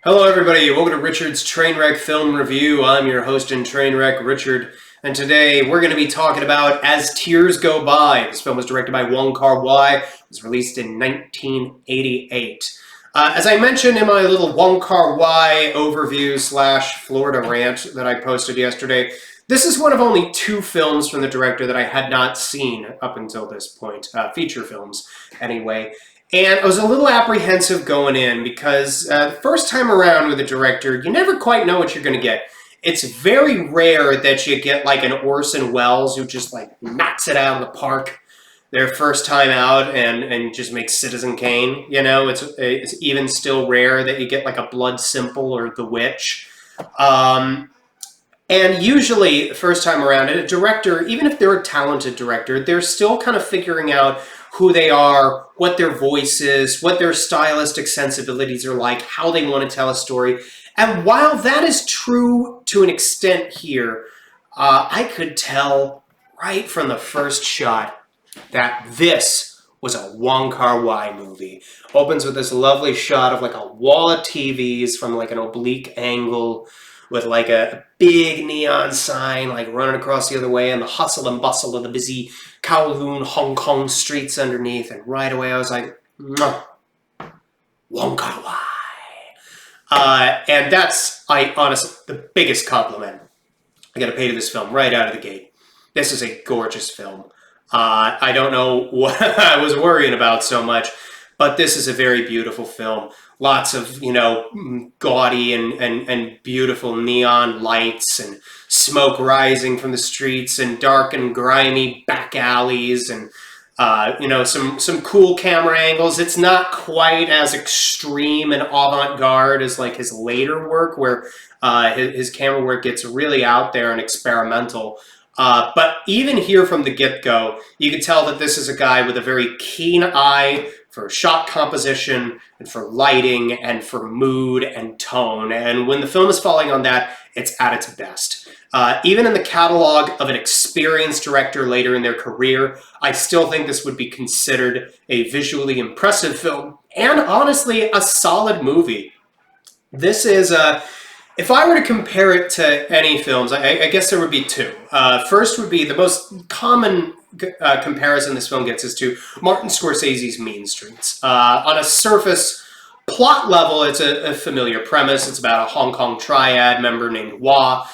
Hello everybody, welcome to Richard's Trainwreck Film Review. I'm your host in Trainwreck, Richard, and today we're going to be talking about As Tears Go By. This film was directed by Wong Kar-wai. It was released in 1988. As I mentioned in my little Wong Kar-wai overview / Florida rant that I posted yesterday, this is one of only two films from the director that I had not seen up until this point, feature films anyway. And I was a little apprehensive going in because the first time around with a director, you never quite know what you're going to get. It's very rare that you get like an Orson Welles who just like knocks it out of the park their first time out and just makes Citizen Kane. You know, it's even still rare that you get like a Blood Simple or The Witch. And usually, first time around, a director, even if they're a talented director, they're still kind of figuring out who they are, what their voice is, what their stylistic sensibilities are like, how they want to tell a story. And while that is true to an extent here, I could tell right from the first shot that this was a Wong Kar-wai movie. Opens with this lovely shot of like a wall of TVs from like an oblique angle with like a big neon sign like running across the other way and the hustle and bustle of the busy Kowloon, Hong Kong streets underneath. And right away I was like, Wong Kar-wai. And that's, honestly, the biggest compliment I got to pay to this film right out of the gate. This is a gorgeous film. I don't know what I was worrying about so much, but this is a very beautiful film. Lots of, gaudy and beautiful neon lights and smoke rising from the streets and dark and grimy back alleys and, some cool camera angles. It's not quite as extreme and avant-garde as like his later work where his camera work gets really out there and experimental. But even here from the get-go, you can tell that this is a guy with a very keen eye for shot composition and for lighting and for mood and tone. And when the film is falling on that, it's at its best. Even in the catalog of an experienced director later in their career, I still think this would be considered a visually impressive film and honestly a solid movie. This is if I were to compare it to any films, I guess there would be two. First would be the most common comparison this film gets is to Martin Scorsese's Mean Streets. On a surface plot level, it's a familiar premise. It's about a Hong Kong triad member named Wah,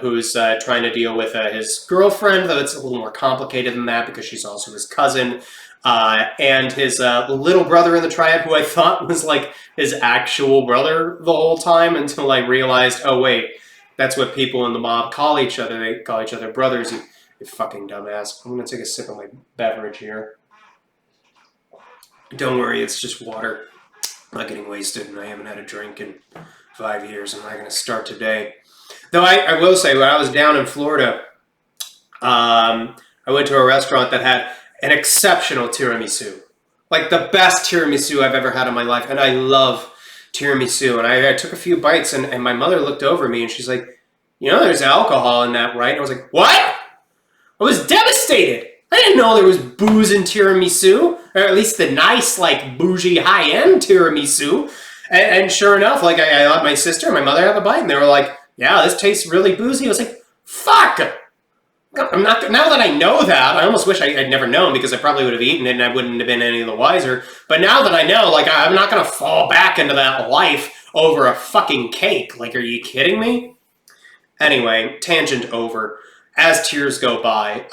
who's trying to deal with his girlfriend, though it's a little more complicated than that because she's also his cousin. And his little brother in the triad, who I thought was like his actual brother the whole time until I realized, oh wait, that's what people in the mob call each other. They call each other brothers. You fucking dumbass. I'm gonna take a sip of my beverage here. Don't worry, it's just water. I'm not getting wasted, and I haven't had a drink in 5 years. I'm not gonna start today. Though I will say, when I was down in Florida, I went to a restaurant that had an exceptional tiramisu. Like the best tiramisu I've ever had in my life. And I love tiramisu. And I took a few bites and my mother looked over me and she's like, there's alcohol in that, right? And I was like, what? I was devastated. I didn't know there was booze in tiramisu. Or at least the nice, like, bougie, high-end tiramisu. And sure enough, like, I let my sister and my mother have a bite. And they were like, yeah, this tastes really boozy. I was like, fuck! I'm not. Now that I know that, I almost wish I'd never known because I probably would have eaten it and I wouldn't have been any the wiser. But now that I know, like, I'm not going to fall back into that life over a fucking cake. Like, are you kidding me? Anyway, tangent over. As Tears Go By.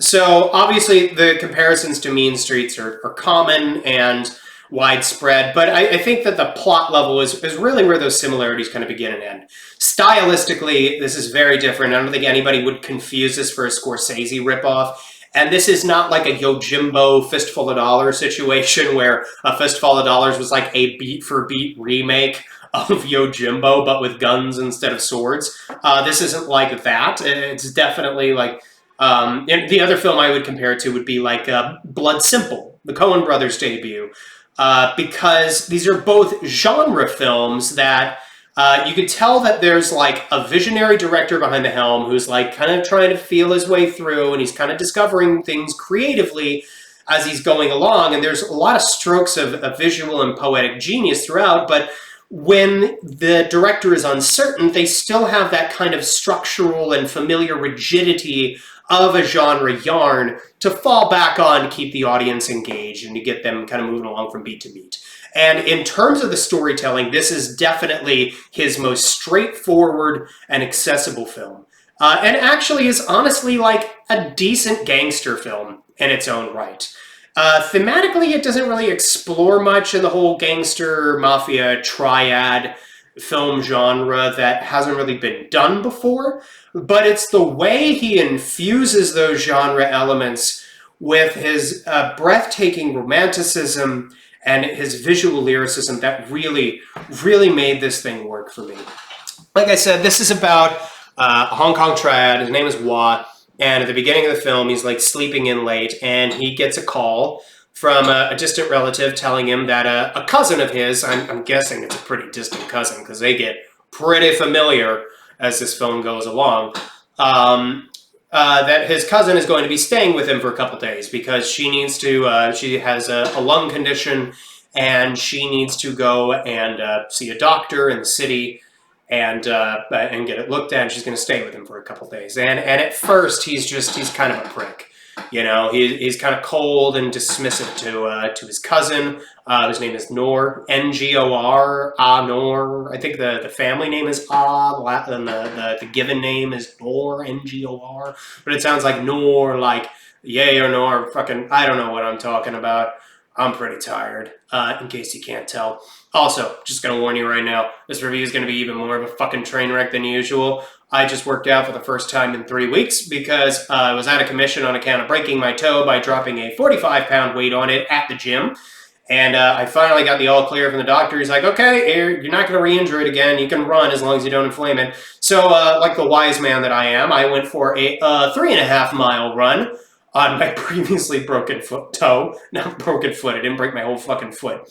So, obviously, the comparisons to Mean Streets are common and widespread, but I think that the plot level is really where those similarities kind of begin and end. Stylistically, this is very different. I don't think anybody would confuse this for a Scorsese ripoff. And this is not like a Yojimbo Fistful of Dollars situation where a Fistful of Dollars was like a beat-for-beat remake of Yojimbo, but with guns instead of swords. This isn't like that. It's definitely like... and the other film I would compare it to would be like Blood Simple, the Coen brothers' debut. Because these are both genre films that you could tell that there's like a visionary director behind the helm who's like kind of trying to feel his way through and he's kind of discovering things creatively as he's going along. And there's a lot of strokes of visual and poetic genius throughout, but when the director is uncertain, they still have that kind of structural and familiar rigidity of a genre yarn to fall back on to keep the audience engaged and to get them kind of moving along from beat to beat. And in terms of the storytelling, this is definitely his most straightforward and accessible film. And actually is honestly like a decent gangster film in its own right. Thematically, it doesn't really explore much in the whole gangster mafia triad film genre that hasn't really been done before, but it's the way he infuses those genre elements with his breathtaking romanticism and his visual lyricism that really, really made this thing work for me. Like I said, this is about a Hong Kong triad. His name is Wah. And at the beginning of the film, he's like sleeping in late, and he gets a call from a distant relative telling him that a cousin of his, I'm guessing it's a pretty distant cousin because they get pretty familiar as this film goes along, that his cousin is going to be staying with him for a couple days because she needs to, she has a lung condition and she needs to go and see a doctor in the city and get it looked at, and she's going to stay with him for a couple days. And at first, he's kind of a prick. You know, he's kind of cold and dismissive to his cousin, whose name is Noor, Ngor, Noor. I think the family name is and the given name is Noor, Ngor. But it sounds like Noor, like yay or Noor. Fucking, I don't know what I'm talking about. I'm pretty tired, in case you can't tell. Also, just gonna warn you right now, this review is gonna be even more of a fucking train wreck than usual. I just worked out for the first time in 3 weeks because I was out of commission on account of breaking my toe by dropping a 45-pound weight on it at the gym. And I finally got the all clear from the doctor. He's like, okay, you're not going to re-injure it again. You can run as long as you don't inflame it. So like the wise man that I am, I went for a 3.5-mile run on my previously broken toe. Not broken foot. I didn't break my whole fucking foot.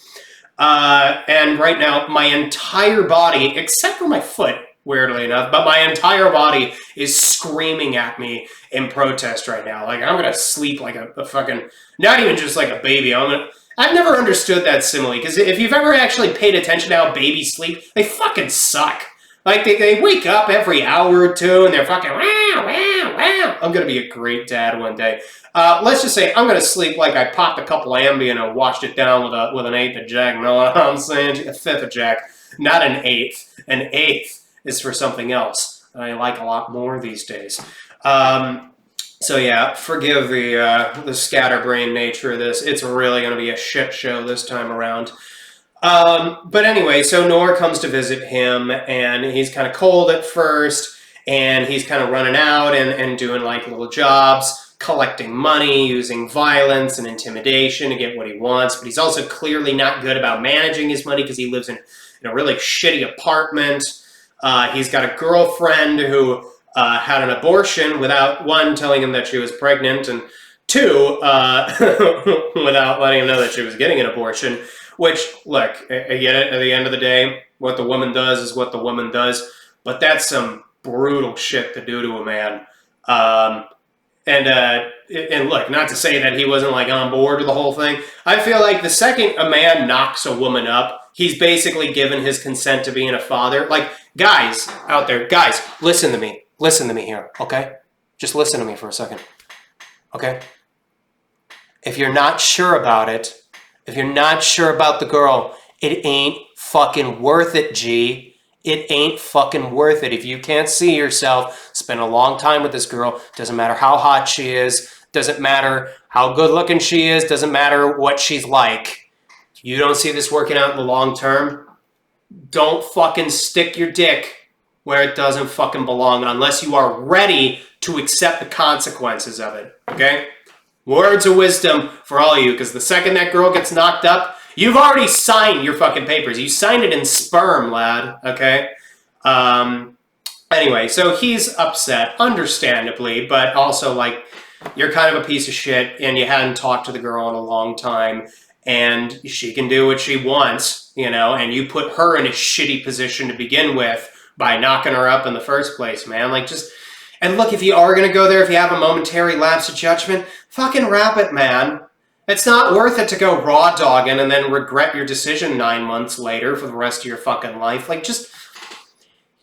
And right now, my entire body, except for my foot, weirdly enough, but my entire body is screaming at me in protest right now. Like, I'm gonna sleep like a fucking, not even just like a baby. I've never understood that simile, because if you've ever actually paid attention to how babies sleep, they fucking suck. Like, they wake up every hour or two, and they're fucking, wow, wow, wow. I'm gonna be a great dad one day. Let's just say I'm gonna sleep like I popped a couple Ambien and washed it down with an eighth of Jack. You know what I'm saying? A fifth of Jack, not an eighth. An eighth is for something else that I like a lot more these days. So yeah, forgive the scatterbrain nature of this. It's really going to be a shit show this time around. But anyway, so Noor comes to visit him, and he's kind of cold at first, and he's kind of running out and doing like little jobs, collecting money, using violence and intimidation to get what he wants. But he's also clearly not good about managing his money because he lives in a really shitty apartment. He's got a girlfriend who had an abortion without, one, telling him that she was pregnant, and two, without letting him know that she was getting an abortion. Which, look, I get it, at the end of the day, what the woman does is what the woman does, but that's some brutal shit to do to a man. And look, not to say that he wasn't like on board with the whole thing. I feel like the second a man knocks a woman up, he's basically given his consent to being a father. Like, guys out there, guys, listen to me. Listen to me here, okay? Just listen to me for a second, okay? If you're not sure about it, if you're not sure about the girl, it ain't fucking worth it, G. It ain't fucking worth it. If you can't see yourself, spend a long time with this girl. Doesn't matter how hot she is. Doesn't matter how good looking she is. Doesn't matter what she's like. If you don't see this working out in the long term, don't fucking stick your dick where it doesn't fucking belong unless you are ready to accept the consequences of it, okay? Words of wisdom for all of you, because the second that girl gets knocked up, you've already signed your fucking papers. You signed it in sperm, lad, okay? Anyway, so he's upset, understandably, but also, like, you're kind of a piece of shit, and you hadn't talked to the girl in a long time, and she can do what she wants, you know, and you put her in a shitty position to begin with by knocking her up in the first place, man. Like, just... And look, if you are going to go there, if you have a momentary lapse of judgment, fucking wrap it, man. It's not worth it to go raw dogging and then regret your decision 9 months later for the rest of your fucking life. Like, just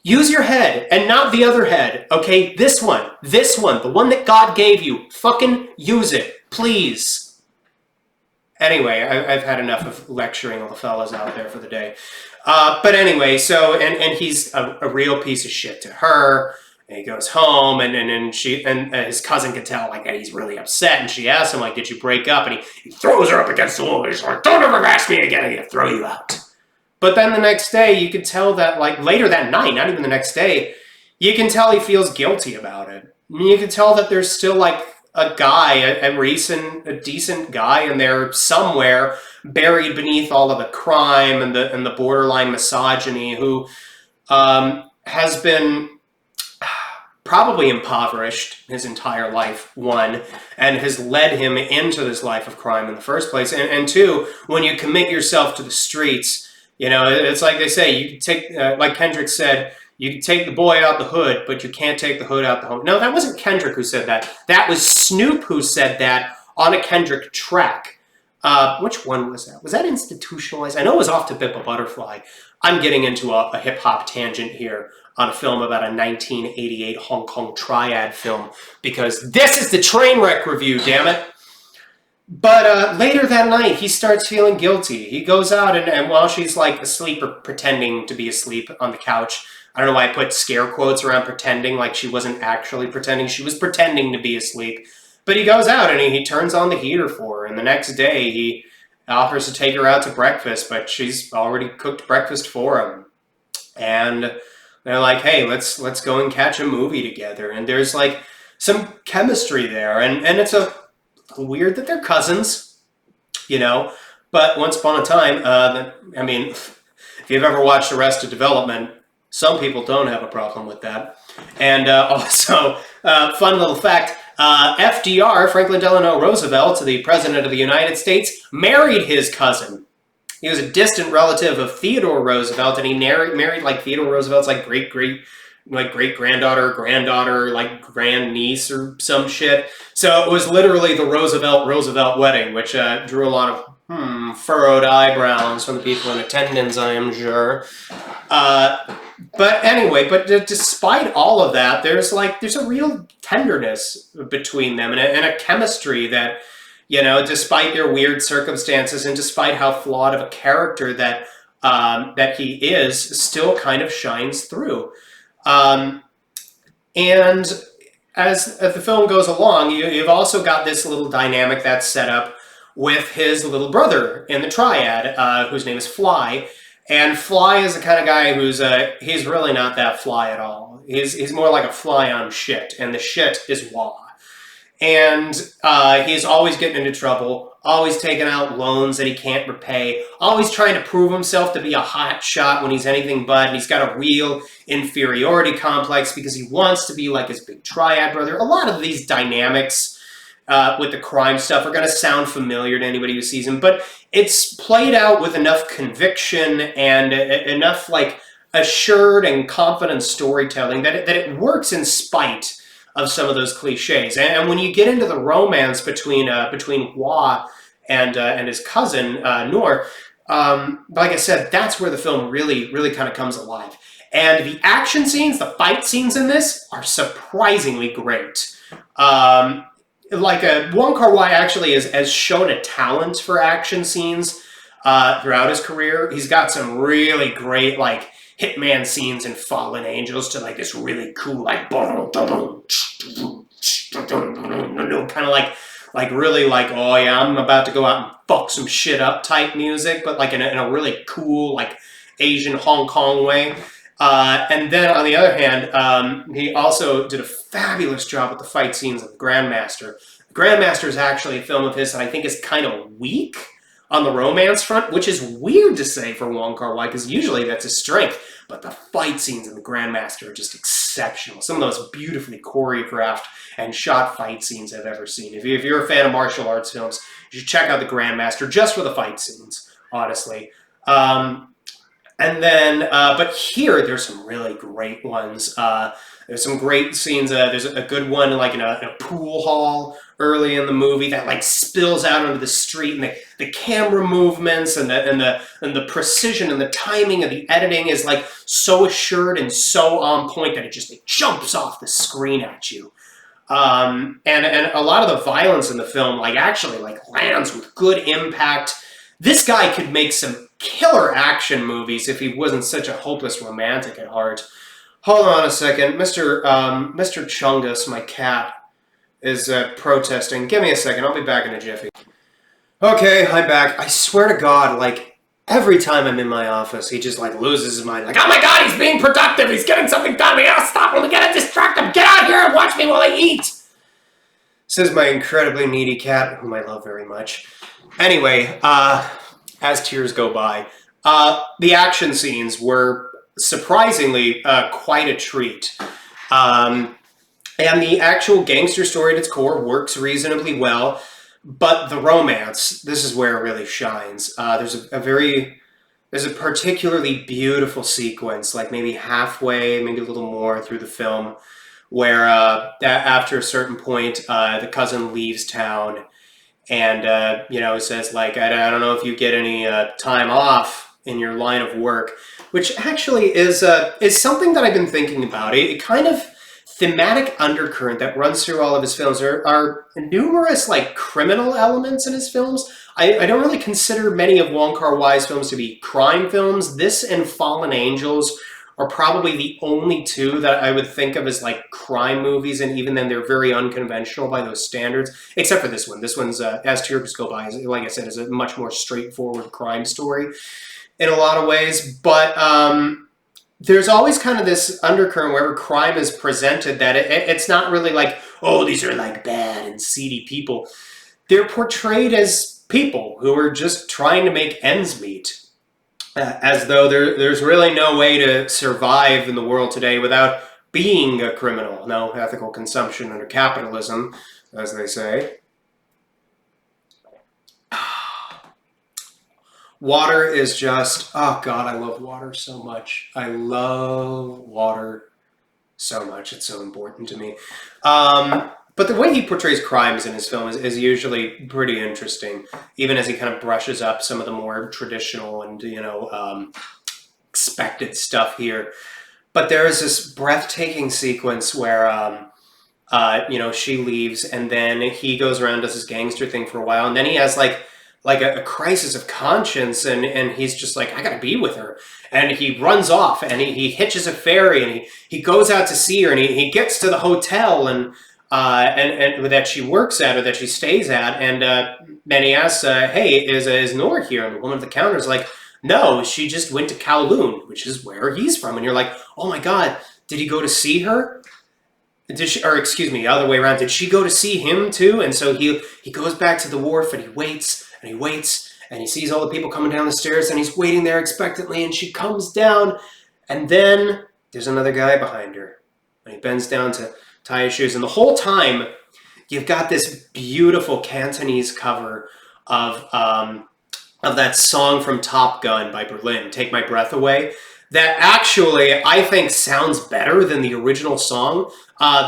use your head and not the other head, okay? This one, the one that God gave you. Fucking use it, please. Anyway, I've had enough of lecturing all the fellas out there for the day. But anyway, so, and he's a real piece of shit to her. And he goes home, and she and his cousin can tell like that he's really upset. And she asks him like, "Did you break up?" And he throws her up against the wall. He's like, "Don't ever ask me again. I'm gonna throw you out." But then the next day, you could tell that like later that night, not even the next day, you can tell he feels guilty about it. You can tell that there's still like a guy, a decent guy in there somewhere, buried beneath all of the crime and the borderline misogyny, who has been probably impoverished his entire life, one, and has led him into this life of crime in the first place. And two, when you commit yourself to the streets, you know, it's like they say, you can take, like Kendrick said, you can take the boy out the hood, but you can't take the hood out the home. No, that wasn't Kendrick who said that. That was Snoop who said that on a Kendrick track. Which one was that? Was that Institutionalized? I know it was Off to Pimp a Butterfly. I'm getting into a hip-hop tangent here on a film about a 1988 Hong Kong triad film, because this is the Trainwreck review, damn it. But later that night, he starts feeling guilty. He goes out, and while she's like asleep or pretending to be asleep on the couch, I don't know why I put scare quotes around pretending, like she wasn't actually pretending. She was pretending to be asleep. But he goes out and he turns on the heater for her, and the next day he offers to take her out to breakfast, but she's already cooked breakfast for him. And they're like, "Hey, let's go and catch a movie together." And there's like some chemistry there, and it's a weird that they're cousins, you know. But once upon a time, I mean, if you've ever watched Arrested Development, some people don't have a problem with that. And also, fun little fact: FDR, Franklin Delano Roosevelt, the President of the United States, married his cousin. He was a distant relative of Theodore Roosevelt, and he married like Theodore Roosevelt's like great granddaughter, like grandniece or some shit. So it was literally the Roosevelt wedding, which drew a lot of furrowed eyebrows from the people in attendance, I am sure. But anyway, despite all of that, there's a real tenderness between them and a chemistry that, you know, despite their weird circumstances and despite how flawed of a character that he is, still kind of shines through. And as the film goes along, you've also got this little dynamic that's set up with his little brother in the triad, whose name is Fly. And Fly is the kind of guy who's he's really not that fly at all. He's more like a fly on shit, and the shit is Wah. And he's always getting into trouble, always taking out loans that he can't repay, always trying to prove himself to be a hot shot when he's anything but, and he's got a real inferiority complex because he wants to be like his big triad brother. A lot of these dynamics with the crime stuff are going to sound familiar to anybody who sees him, but it's played out with enough conviction and enough like assured and confident storytelling that it works in spite of some of those cliches. And when you get into the romance between Hua and his cousin Noor, like I said, that's where the film really kind of comes alive. And the action scenes, the fight scenes in this are surprisingly great. Wong Kar-wai actually has shown a talent for action scenes throughout his career. He's got some really great like hitman scenes in Fallen Angels to like this really cool like kind of like really like, oh yeah, I'm about to go out and fuck some shit up type music, but like in a really cool like Asian Hong Kong way. And then on the other hand, he also did a fabulous job with the fight scenes of the Grandmaster. The Grandmaster is actually a film of his that I think is kind of weak on the romance front, which is weird to say for Wong Kar-wai because usually that's his strength. But the fight scenes in the Grandmaster are just exceptional. Some of the most beautifully choreographed and shot fight scenes I've ever seen. If you're a fan of martial arts films, you should check out the Grandmaster just for the fight scenes, honestly. And then, but here, there's some really great ones. There's some great scenes. There's a good one like in a pool hall early in the movie that like spills out onto the street, and the camera movements and the precision and the timing of the editing is like so assured and so on point that it jumps off the screen at you. And a lot of the violence in the film like actually like lands with good impact. This guy could make some killer action movies if he wasn't such a hopeless romantic at heart. Hold on a second, Mr. Chungus, my cat, is protesting. Give me a second, I'll be back in a jiffy. Okay, I'm back. I swear to God, like, every time I'm in my office, he just, like, loses his mind. Like, oh my God, he's being productive. He's getting something done. We gotta stop him. We gotta distract him. Get out here and watch me while I eat. Says my incredibly needy cat, whom I love very much. Anyway, as tears go by, the action scenes were surprisingly quite a treat. And the actual gangster story at its core works reasonably well. But the romance, this is where it really shines. There's a particularly beautiful sequence, like maybe halfway, maybe a little more through the film, where after a certain point, the cousin leaves town and, says, like, I don't know if you get any time off in your line of work, which actually is something that I've been thinking about. It kind of thematic undercurrent that runs through all of his films. There are numerous like criminal elements in his films. I don't really consider many of Wong Kar-wai's films to be crime films. This and Fallen Angels are probably the only two that I would think of as like crime movies, and even then they're very unconventional by those standards, except for this one. This one's, As Tears Go By, like I said, is a much more straightforward crime story in a lot of ways, but there's always kind of this undercurrent wherever crime is presented that it's not really like, oh, these are like bad and seedy people. They're portrayed as people who are just trying to make ends meet, as though there's really no way to survive in the world today without being a criminal. No ethical consumption under capitalism, as they say. Water is just, oh God, I love water so much. I love water so much. It's so important to me. But the way he portrays crimes in his film is usually pretty interesting, even as he kind of brushes up some of the more traditional and, expected stuff here. But there is this breathtaking sequence where, she leaves, and then he goes around, does his gangster thing for a while, and then he has like a crisis of conscience, and he's just like, I gotta be with her. And he runs off, and he hitches a ferry, and he goes out to see her, and he gets to the hotel and that she works at, or that she stays at, and then he asks, hey, is Nora here? And the woman at the counter is like, no, she just went to Kowloon, which is where he's from. And you're like, oh my God, did he go to see her? The other way around, did she go to see him too? And so he goes back to the wharf, and he waits, and he waits, and he sees all the people coming down the stairs, and he's waiting there expectantly, and she comes down, and then there's another guy behind her, and he bends down to tie his shoes, and the whole time you've got this beautiful Cantonese cover of that song from Top Gun by Berlin, Take My Breath Away, that actually I think sounds better than the original song.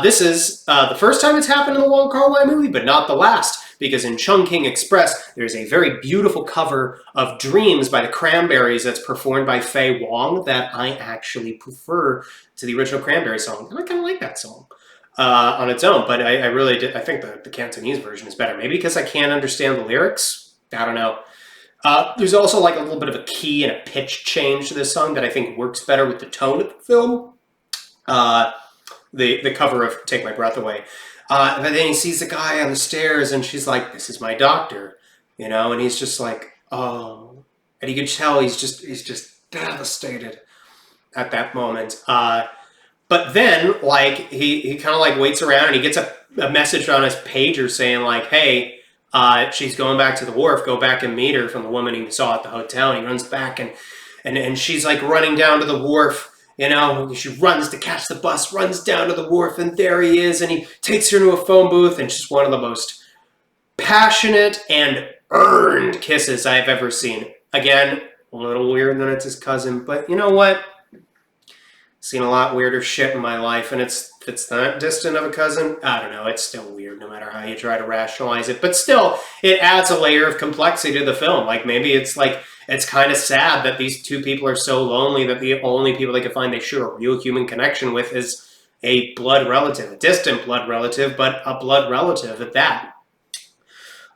This is the first time it's happened in the Wong Kar-wai movie, but not the last, because in Chungking Express, there's a very beautiful cover of Dreams by the Cranberries that's performed by Faye Wong that I actually prefer to the original Cranberry song. And I kind of like that song on its own, but I really did. I think the Cantonese version is better. Maybe because I can't understand the lyrics. I don't know. There's also like a little bit of a key and a pitch change to this song that I think works better with the tone of the film. The cover of Take My Breath Away. But then he sees the guy on the stairs, and she's like, this is my doctor, and he's just like, oh. And you can tell he's just devastated at that moment. But then, like, he kind of like waits around, and he gets a message on his pager saying like, hey, she's going back to the wharf, go back and meet her, from the woman he saw at the hotel. And he runs back, and she's like running down to the wharf. She runs to catch the bus, runs down to the wharf, and there he is, and he takes her to a phone booth, and she's one of the most passionate and earned kisses I've ever seen. Again, a little weird that it's his cousin, but you know what? Seen a lot weirder shit in my life, and it's not distant of a cousin. I don't know. It's still weird, no matter how you try to rationalize it. But still, it adds a layer of complexity to the film. Like maybe it's kind of sad that these two people are so lonely that the only people they can find they share a real human connection with is a blood relative, a distant blood relative, but a blood relative at that.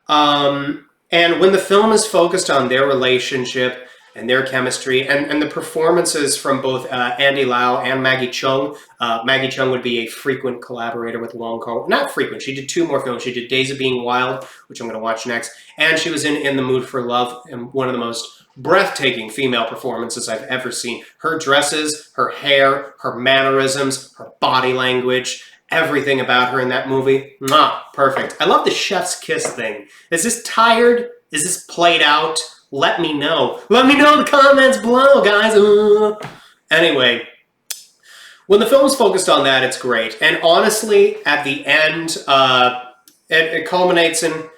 And when the film is focused on their relationship and their chemistry and the performances from both Andy Lau and Maggie Cheung. Maggie Cheung would be a frequent collaborator with Wong Kar-wai. Not frequent, she did 2 more films. She did Days of Being Wild, which I'm going to watch next, and she was in The Mood for Love, and one of the most breathtaking female performances I've ever seen. Her dresses, her hair, her mannerisms, her body language, everything about her in that movie, perfect. I love the chef's kiss thing. Is this tired? Is this played out? Let me know. Let me know in the comments below, guys. Anyway, when the film's focused on that, it's great. And honestly, at the end, it culminates in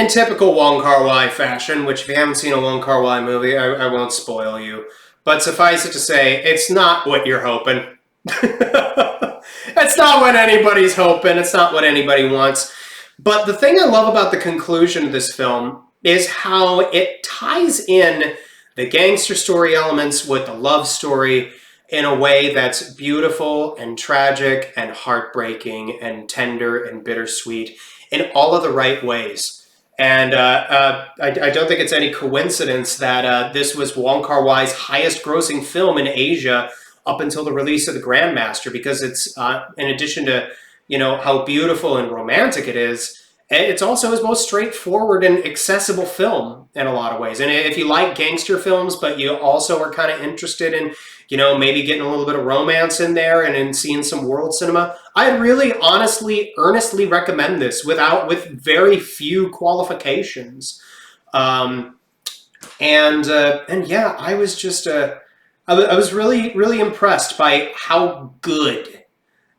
typical Wong Kar-wai fashion, which if you haven't seen a Wong Kar-wai movie, I won't spoil you. But suffice it to say, it's not what you're hoping. It's not what anybody's hoping. It's not what anybody wants. But the thing I love about the conclusion of this film is how it ties in the gangster story elements with the love story in a way that's beautiful and tragic and heartbreaking and tender and bittersweet in all of the right ways. And I don't think it's any coincidence that this was Wong Kar-wai's highest grossing film in Asia up until the release of The Grandmaster, because it's, in addition to, how beautiful and romantic it is, it's also his most straightforward and accessible film in a lot of ways. And if you like gangster films, but you also are kind of interested in, maybe getting a little bit of romance in there and in seeing some world cinema, I really, honestly, earnestly recommend this with very few qualifications. And yeah, I was just, I was really, really impressed by how good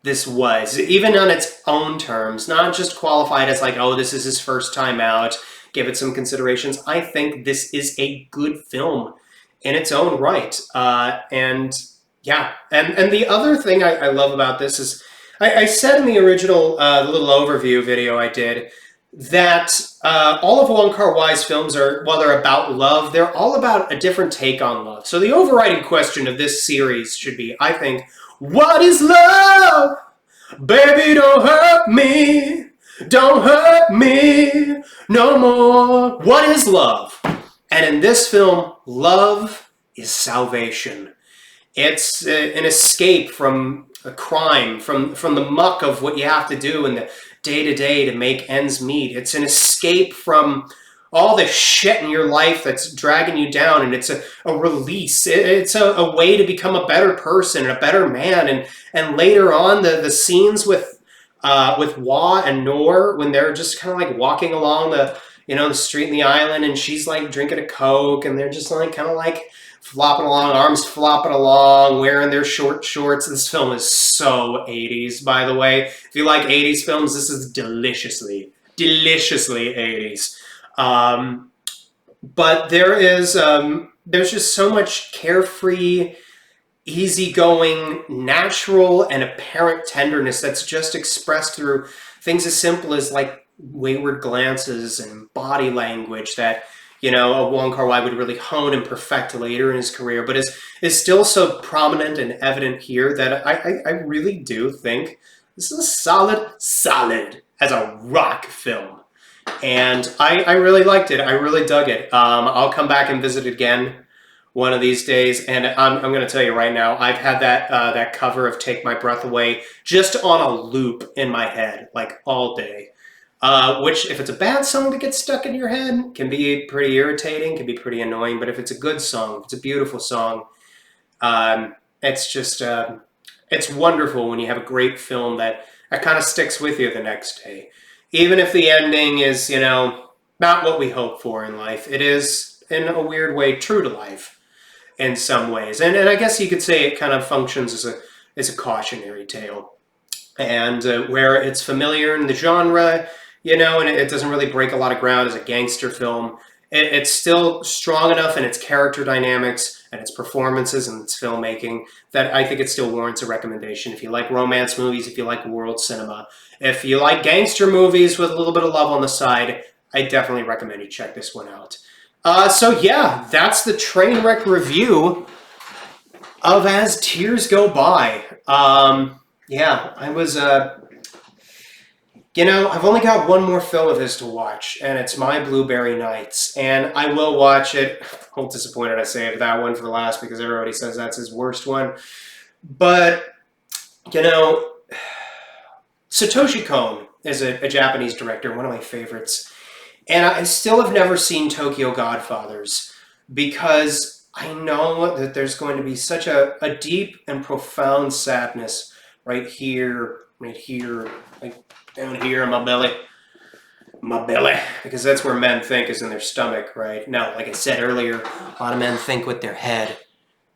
this was, even on its own terms, not just qualified as like, oh, this is his first time out, give it some considerations. I think this is a good film in its own right. And yeah, and the other thing I love about this is, I said in the original little overview video I did, that all of Wong Kar-wai's films are, while they're about love, they're all about a different take on love. So the overriding question of this series should be, I think, what is love? Baby, don't hurt me. Don't hurt me no more. What is love? And in this film, love is salvation. It's an escape from a crime, from the muck of what you have to do in the day-to-day to make ends meet. It's an escape from all the shit in your life that's dragging you down, and it's a release. It's a way to become a better person and a better man. And later on, the scenes with Wah and Noor, when they're just kind of like walking along the street in the island, and she's like drinking a Coke, and they're just like kind of like flopping along, arms flopping along, wearing their short shorts. This film is so 80s, by the way. If you like 80s films, this is deliciously 80s. But there's just so much carefree, easygoing, natural, and apparent tenderness that's just expressed through things as simple as like wayward glances and body language that, a Wong Kar-wai would really hone and perfect later in his career, but is still so prominent and evident here that I really do think this is solid as a rock film. And I really liked it. I really dug it. I'll come back and visit it again one of these days. And I'm going to tell you right now, I've had that cover of Take My Breath Away just on a loop in my head, like all day. Which, if it's a bad song that gets stuck in your head, can be pretty irritating, can be pretty annoying. But if it's a good song, if it's a beautiful song, it's just, it's wonderful when you have a great film that kind of sticks with you the next day. Even if the ending is, not what we hope for in life, it is, in a weird way, true to life in some ways. And I guess you could say it kind of functions as a cautionary tale. And where it's familiar in the genre, and it doesn't really break a lot of ground as a gangster film, it's still strong enough in its character dynamics and its performances and its filmmaking that I think it still warrants a recommendation. If you like romance movies, if you like world cinema, if you like gangster movies with a little bit of love on the side, I definitely recommend you check this one out. So yeah, that's the Trainwreck review of As Tears Go By. Yeah, I was, you know, I've only got one more film of his to watch, and it's My Blueberry Nights, and I will watch it. I'm disappointed I saved that one for last because everybody says that's his worst one. But, you know, Satoshi Kon is a Japanese director, one of my favorites. And I still have never seen Tokyo Godfathers because I know that there's going to be such a deep and profound sadness right here, like down here in my belly, because that's where men think is in their stomach, right? Now, like I said earlier, a lot of men think with their head,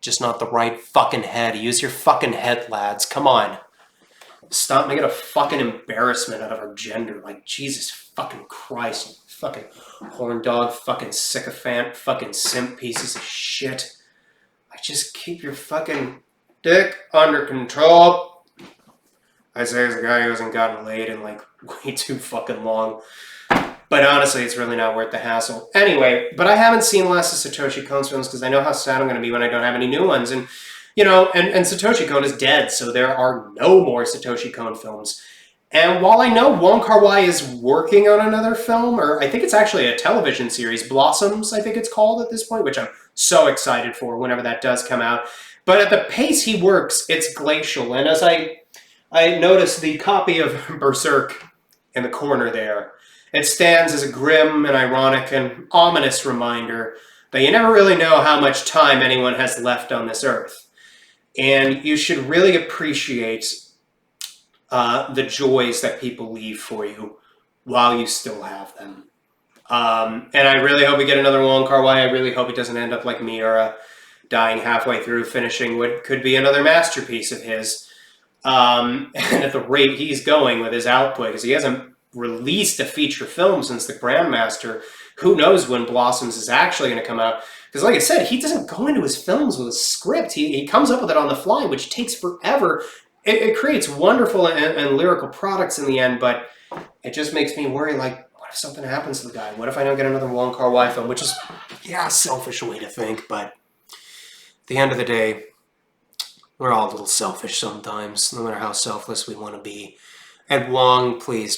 just not the right fucking head. Use your fucking head, lads. Come on. Stop making a fucking embarrassment out of our gender. Like, Jesus fucking Christ. Fucking horn dog, fucking sycophant, fucking simp pieces of shit. Like, just keep your fucking dick under control. I say as a guy who hasn't gotten laid in like way too fucking long. But honestly, it's really not worth the hassle. Anyway, but I haven't seen less of Satoshi Kon's films because I know how sad I'm going to be when I don't have any new ones. And, you know, and Satoshi Kon is dead, so there are no more Satoshi Kon films. And while I know Wong Kar-wai is working on another film, or I think it's actually a television series, Blossoms, I think it's called at this point, which I'm so excited for whenever that does come out. But at the pace he works, it's glacial. And as I noticed the copy of Berserk in the corner there, it stands as a grim and ironic and ominous reminder that you never really know how much time anyone has left on this earth. And you should really appreciate the joys that people leave for you while you still have them. And I really hope we get another Wong Kar-wai. I really hope it doesn't end up like Miura, dying halfway through, finishing what could be another masterpiece of his. And at the rate he's going with his output, because he hasn't released a feature film since The Grandmaster, who knows when Blossoms is actually going to come out. Because like I said, he doesn't go into his films with a script. He comes up with it on the fly, which takes forever. It creates wonderful and lyrical products in the end, but it just makes me worry, like, what if something happens to the guy? What if I don't get another Wong Kar-wai film? Which is, yeah, a selfish way to think, but at the end of the day, we're all a little selfish sometimes, no matter how selfless we want to be. And Wong, please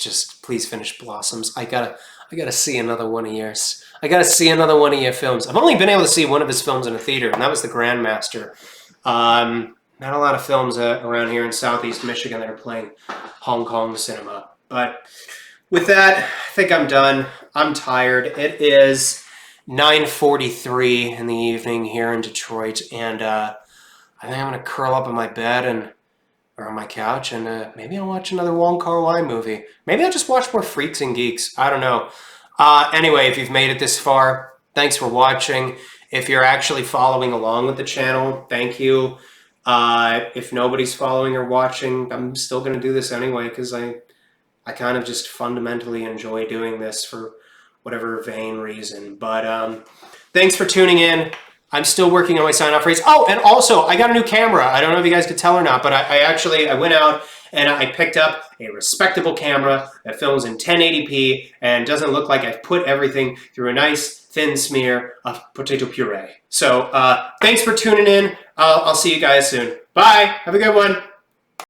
finish Blossoms. I gotta see another one of yours. I gotta see another one of your films. I've only been able to see one of his films in a theater, and that was The Grandmaster. Not a lot of films around here in Southeast Michigan that are playing Hong Kong cinema. But with that, I think I'm done. I'm tired. It is 9:43 in the evening here in Detroit, and I think I'm going to curl up in my bed or on my couch, and maybe I'll watch another Wong Kar-wai movie. Maybe I'll just watch more Freaks and Geeks. I don't know. Anyway, if you've made it this far, thanks for watching. If you're actually following along with the channel, thank you. If nobody's following or watching, I'm still going to do this anyway because I kind of just fundamentally enjoy doing this for whatever vain reason. But thanks for tuning in. I'm still working on my sign-off phrase. Oh, and also, I got a new camera. I don't know if you guys could tell or not, but I went out and I picked up a respectable camera that films in 1080p and doesn't look like I've put everything through a nice thin smear of potato puree. So thanks for tuning in. I'll see you guys soon. Bye. Have a good one.